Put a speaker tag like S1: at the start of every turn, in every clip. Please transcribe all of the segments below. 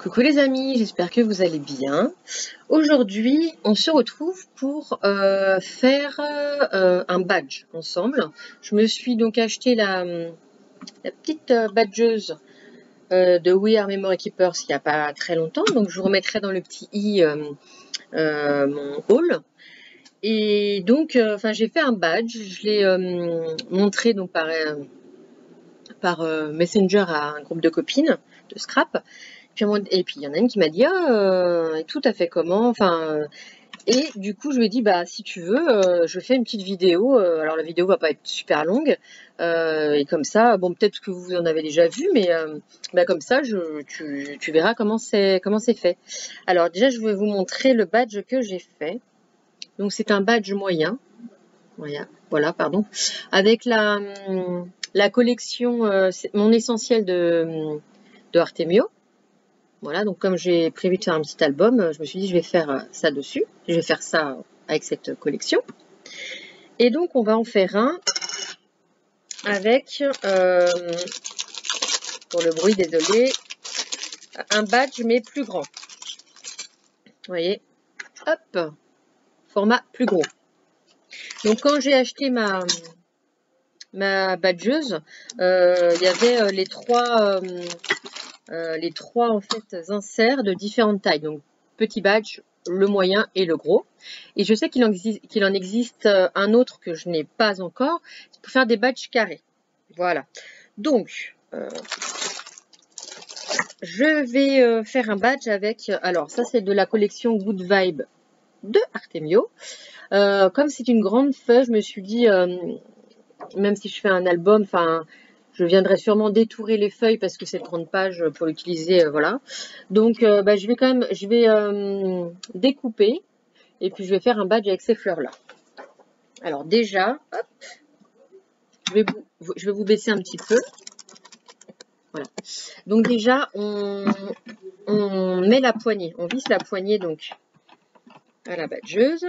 S1: Coucou les amis, j'espère que vous allez bien. Aujourd'hui, on se retrouve pour faire un badge ensemble. Je me suis donc acheté la petite badgeuse de We Are Memory Keepers il n'y a pas très longtemps. Donc je vous remettrai dans le petit i mon haul. Et donc, j'ai fait un badge. Je l'ai montré donc par Messenger à un groupe de copines de scrap. Et puis il y en a une qui m'a dit tout à fait comment, et du coup je lui ai dit bah si tu veux je fais une petite vidéo, alors la vidéo va pas être super longue, et comme ça bon peut-être que vous en avez déjà vu, mais comme ça tu verras comment c'est fait. Alors déjà je vais vous montrer le badge que j'ai fait. Donc c'est un badge moyen, voilà pardon, avec la collection mon essentiel de Artemio. Voilà, donc comme j'ai prévu de faire un petit album, je me suis dit je vais faire ça dessus. Je vais faire ça avec cette collection. Et donc on va en faire un avec, pour le bruit, désolé, un badge mais plus grand. Vous voyez, hop, format plus gros. Donc quand j'ai acheté ma badgeuse, il y avait les trois en fait inserts de différentes tailles. Donc petit badge, le moyen et le gros. Et je sais qu'il en existe un autre que je n'ai pas encore, c'est pour faire des badges carrés. Voilà. Donc, je vais faire un badge avec, alors ça c'est de la collection Good Vibe de Artemio. Comme c'est une grande feuille, je me suis dit, même si je fais un album, je viendrai sûrement détourer les feuilles parce que c'est 30 pages pour l'utiliser, voilà. Donc, je vais découper et puis je vais faire un badge avec ces fleurs-là. Alors déjà, hop, je vais vous baisser un petit peu. Voilà. Donc déjà, on met la poignée, on visse la poignée donc à la badgeuse.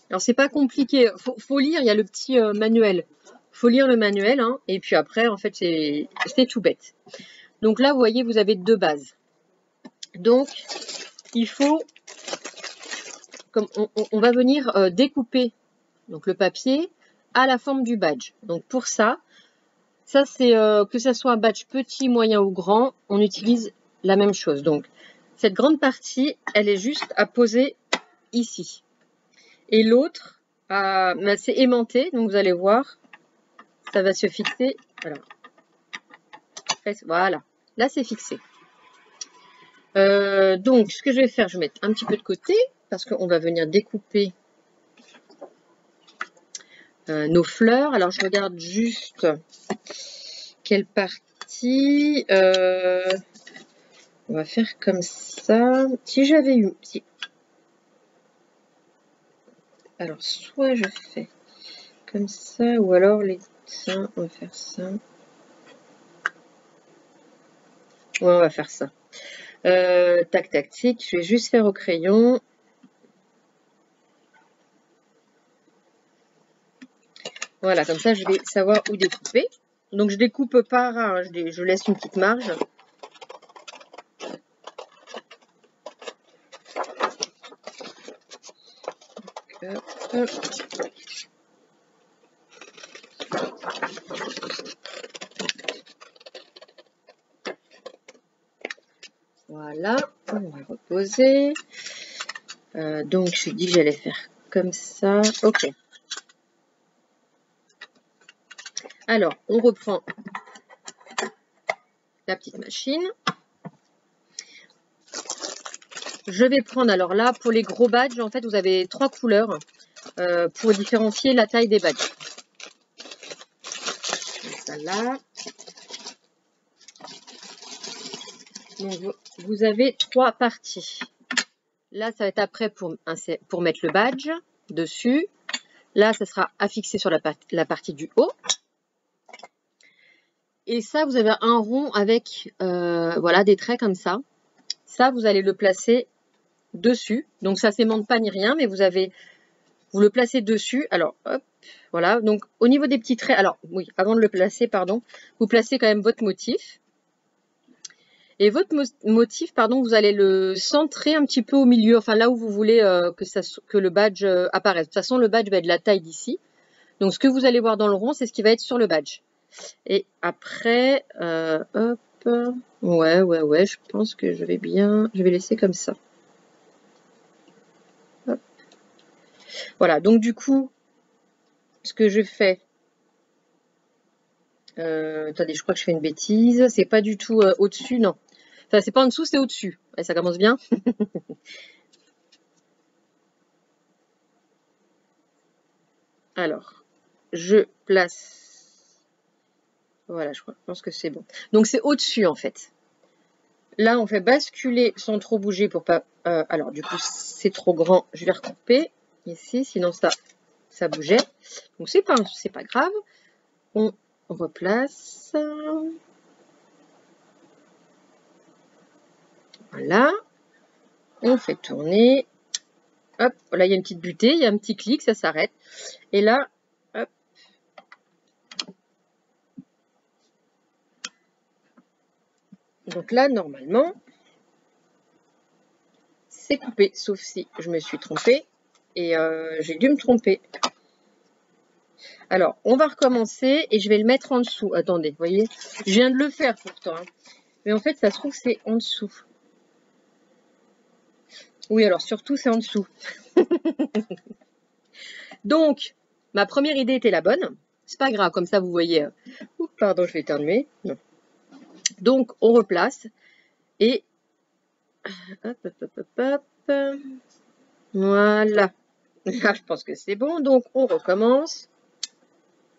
S1: Alors c'est pas compliqué, faut lire, il y a le petit manuel. Faut lire le manuel, hein, et puis après, en fait, c'est tout bête. Donc là, vous voyez, vous avez deux bases. Donc, il faut, comme on va venir découper donc le papier à la forme du badge. Donc pour ça c'est que ça soit un badge petit, moyen ou grand, on utilise la même chose. Donc cette grande partie, elle est juste à poser ici. Et l'autre, c'est aimanté, donc vous allez voir, ça va se fixer. Voilà, là c'est fixé. Donc ce que je vais faire, je vais mettre un petit peu de côté parce qu'on va venir découper nos fleurs. Alors je regarde juste quelle partie. On va faire comme ça. Si j'avais eu... Alors soit je fais comme ça, ou alors tiens, on va faire ça. Ouais, on va faire ça. Tac, tac, tic. Je vais juste faire au crayon. Voilà, comme ça, je vais savoir où découper. Donc, je découpe par un, je laisse une petite marge. Voilà, on va reposer. Donc, je dis que j'allais faire comme ça. Ok. Alors, on reprend la petite machine. Je vais prendre, alors là, pour les gros badges, en fait, vous avez 3 couleurs pour différencier la taille des badges. Ça là. Donc, vous avez 3 parties. Là, ça va être après pour mettre le badge dessus. Là, ça sera affixé sur la partie du haut. Et ça, vous avez un rond avec voilà, des traits comme ça. Ça, vous allez le placer dessus. Donc, ça ne s'aimante pas ni rien, mais vous le placez dessus. Alors, hop, voilà. Donc, au niveau des petits traits, alors, oui, avant de le placer, pardon, vous placez quand même votre motif. Et votre motif, pardon, vous allez le centrer un petit peu au milieu, enfin là où vous voulez que le badge apparaisse. De toute façon, le badge va être de la taille d'ici. Donc, ce que vous allez voir dans le rond, c'est ce qui va être sur le badge. Et après, hop, ouais, je pense que je vais laisser comme ça. Hop. Voilà, donc du coup, ce que je fais, attendez, je crois que je fais une bêtise, c'est pas du tout au-dessus, non. Enfin, c'est pas en dessous, c'est au-dessus. Et ça commence bien. Alors, je place. Voilà, je pense que c'est bon. Donc, c'est au-dessus, en fait. Là, on fait basculer sans trop bouger pour pas... alors, du coup, c'est trop grand. Je vais recouper ici, sinon ça bougeait. Donc, c'est pas grave. On replace. Voilà. On fait tourner. Hop, là, il y a une petite butée, il y a un petit clic, ça s'arrête. Et là, hop. Donc là, normalement, c'est coupé, sauf si je me suis trompée. Et j'ai dû me tromper. Alors, on va recommencer et je vais le mettre en dessous. Attendez, vous voyez, je viens de le faire pourtant. Hein. Mais en fait, ça se trouve, c'est en dessous. Oui, alors surtout, c'est en dessous. Donc, ma première idée était la bonne. C'est pas grave, comme ça, vous voyez. Pardon, je vais éternuer. Non. Donc, on replace. Et... hop. Voilà. Là, je pense que c'est bon. Donc, on recommence.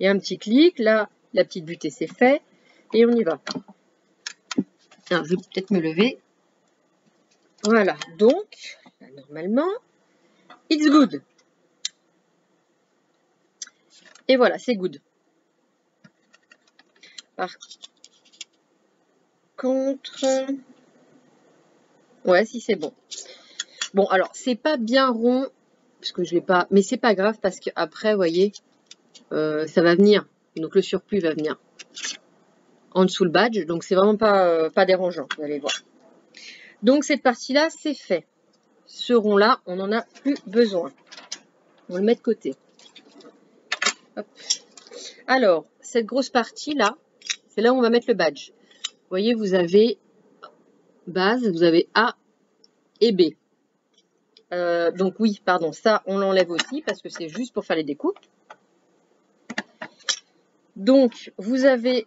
S1: Il y a un petit clic. Là, la petite butée, c'est fait. Et on y va. Alors, je vais peut-être me lever. Voilà. Donc, là, normalement, it's good. Et voilà, c'est good. Par contre... ouais, si c'est bon. Bon, alors, c'est pas bien rond, parce que je l'ai pas... mais c'est pas grave, parce qu'après, vous voyez, ça va venir. Donc, le surplus va venir en dessous le badge. Donc, c'est vraiment pas dérangeant, vous allez voir. Donc, cette partie-là, c'est fait. Ce rond-là, on n'en a plus besoin. On le met de côté. Hop. Alors, cette grosse partie-là, c'est là où on va mettre le badge. Vous voyez, vous avez base, vous avez A et B. Donc oui, pardon, ça, on l'enlève aussi parce que c'est juste pour faire les découpes. Donc, vous avez,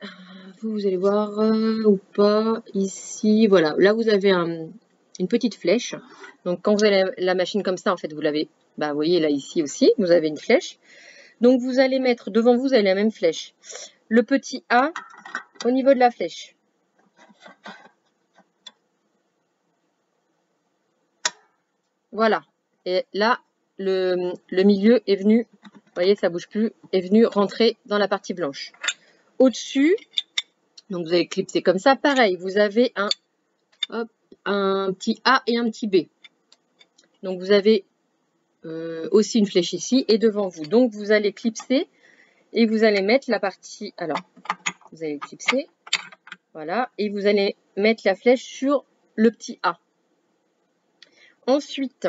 S1: vous allez voir ou pas, ici, voilà. Là, vous avez une petite flèche. Donc, quand vous avez la machine comme ça, en fait, vous l'avez, bah, vous voyez là, ici aussi, vous avez une flèche. Donc, vous allez mettre, devant vous avez la même flèche. Le petit A au niveau de la flèche. Voilà. Et là, le milieu est venu, vous voyez, ça bouge plus, est venu rentrer dans la partie blanche. Au-dessus, donc vous allez clipser comme ça. Pareil, vous avez un petit A et un petit B. Donc vous avez aussi une flèche ici et devant vous. Donc vous allez clipser et vous allez mettre la partie, alors, vous allez clipser, voilà, et vous allez mettre la flèche sur le petit A. Ensuite,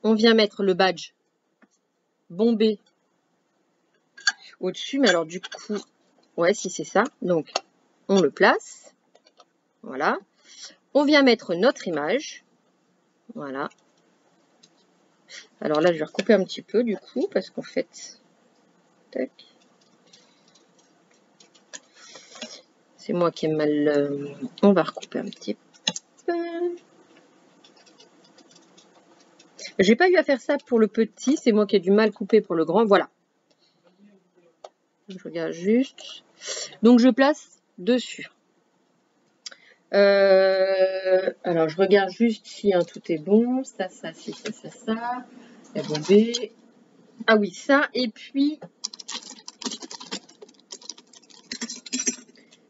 S1: on vient mettre le badge bombé au-dessus, mais alors du coup, ouais, si c'est ça, donc on le place, voilà. On vient mettre notre image, voilà. Alors là, je vais recouper un petit peu du coup, parce qu'en fait, tac. C'est moi qui ai mal... on va recouper un petit peu. J'ai pas eu à faire ça pour le petit, c'est moi qui ai du mal coupé pour le grand, voilà. Je regarde juste. Donc je place dessus. Alors je regarde juste si tout est bon. Ça, si, ça. La bombée. Ah oui, ça. Et puis,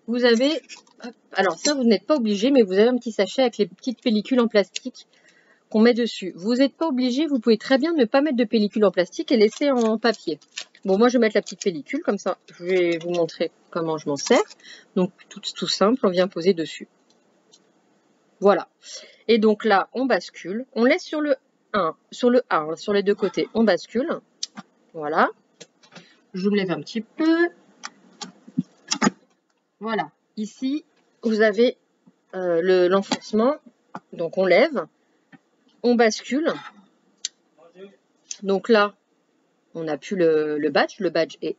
S1: vous avez... alors ça, vous n'êtes pas obligé, mais vous avez un petit sachet avec les petites pellicules en plastique qu'on met dessus. Vous n'êtes pas obligé, vous pouvez très bien ne pas mettre de pellicule en plastique et laisser en papier. Bon, moi, je vais mettre la petite pellicule, comme ça, je vais vous montrer comment je m'en sers. Donc, tout simple, on vient poser dessus. Voilà. Et donc là, on bascule. On laisse sur le 1, sur le A, hein, sur les deux côtés. On bascule. Voilà. Je me lève un petit peu. Voilà. Ici, vous avez l'enfoncement. Donc, on lève. On bascule. Donc là, on n'a plus le badge. Le badge est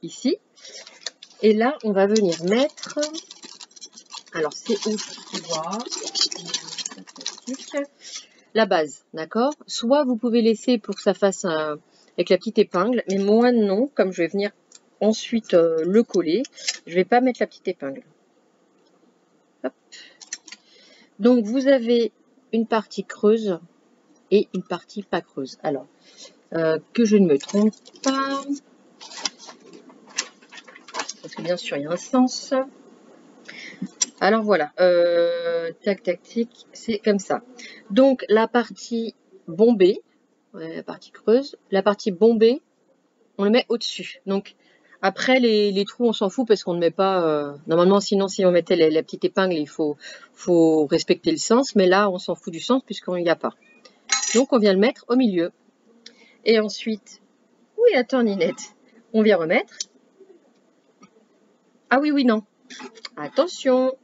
S1: ici. Et là, on va venir mettre... Alors, c'est où tu vois la base, d'accord? Soit vous pouvez laisser pour que ça fasse avec la petite épingle, mais moi non, comme je vais venir ensuite le coller, je vais pas mettre la petite épingle. Hop. Donc, vous avez une partie creuse et une partie pas creuse. Alors, que je ne me trompe pas, parce que bien sûr, il y a un sens. Alors voilà, tac, tac, tic, c'est comme ça. Donc la partie bombée, la partie creuse, la partie bombée, on le met au-dessus. Donc après les trous, on s'en fout parce qu'on ne met pas... normalement, sinon, si on mettait la petite épingle, il faut respecter le sens. Mais là, on s'en fout du sens puisqu'on n'y a pas. Donc on vient le mettre au milieu. Et ensuite, oui, attends Ninette, on vient remettre. Ah oui, oui, non. Attention,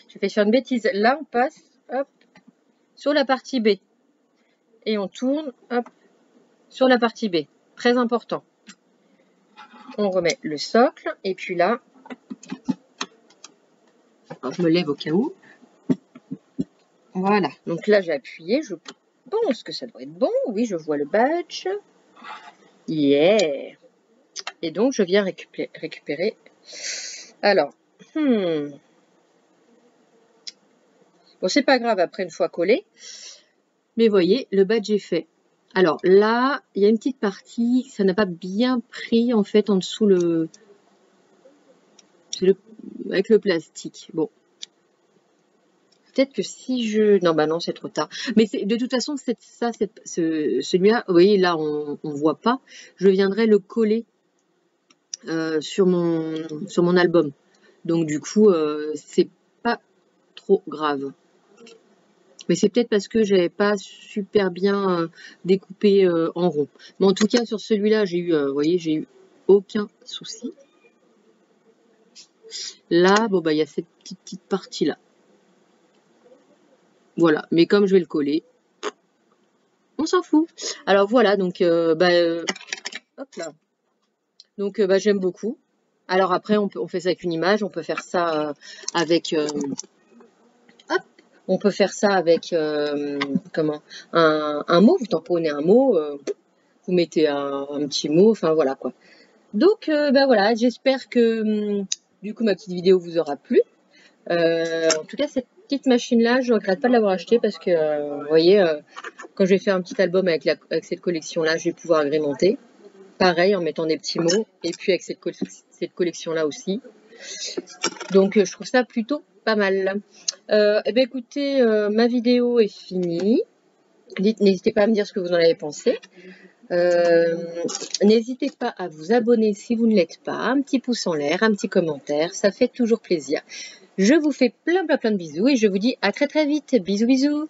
S1: je vais faire une bêtise. Là, on passe, hop, sur la partie B. Et on tourne, hop, sur la partie B. Très important. On remet le socle. Et puis là, alors je me lève au cas où. Voilà. Donc là, j'ai appuyé. Je pense que ça doit être bon. Oui, je vois le badge. Yeah. Et donc, je viens récupérer. Alors, bon, c'est pas grave après une fois collé. Mais voyez, le badge est fait. Alors là, il y a une petite partie, ça n'a pas bien pris en fait en dessous avec le plastique. Bon. Peut-être que si je... Non, bah non, c'est trop tard. Mais de toute façon, celui-là, vous voyez, là, on ne voit pas. Je viendrai le coller sur mon album. Donc du coup, c'est pas trop grave. Mais c'est peut-être parce que j'avais pas super bien découpé en rond. Mais en tout cas, sur celui-là, j'ai eu, vous voyez, j'ai eu aucun souci. Là, bon, bah, il y a cette petite partie-là. Voilà. Mais comme je vais le coller, on s'en fout. Alors voilà, donc, hop là. Donc, j'aime beaucoup. Alors après, on fait ça avec une image, on peut faire ça avec... hop, on peut faire ça avec comment, un mot, vous tamponnez un mot, vous mettez un petit mot, enfin voilà quoi. Donc voilà, j'espère que du coup ma petite vidéo vous aura plu. En tout cas, cette petite machine-là, je ne regrette pas de l'avoir achetée parce que vous voyez, quand je vais faire un petit album avec cette collection-là, je vais pouvoir agrémenter. Pareil, en mettant des petits mots, et puis avec cette collection-là aussi. Donc, je trouve ça plutôt pas mal. Eh bien, écoutez, ma vidéo est finie. N'hésitez pas à me dire ce que vous en avez pensé. N'hésitez pas à vous abonner si vous ne l'êtes pas. Un petit pouce en l'air, un petit commentaire, ça fait toujours plaisir. Je vous fais plein de bisous et je vous dis à très vite. Bisous, bisous.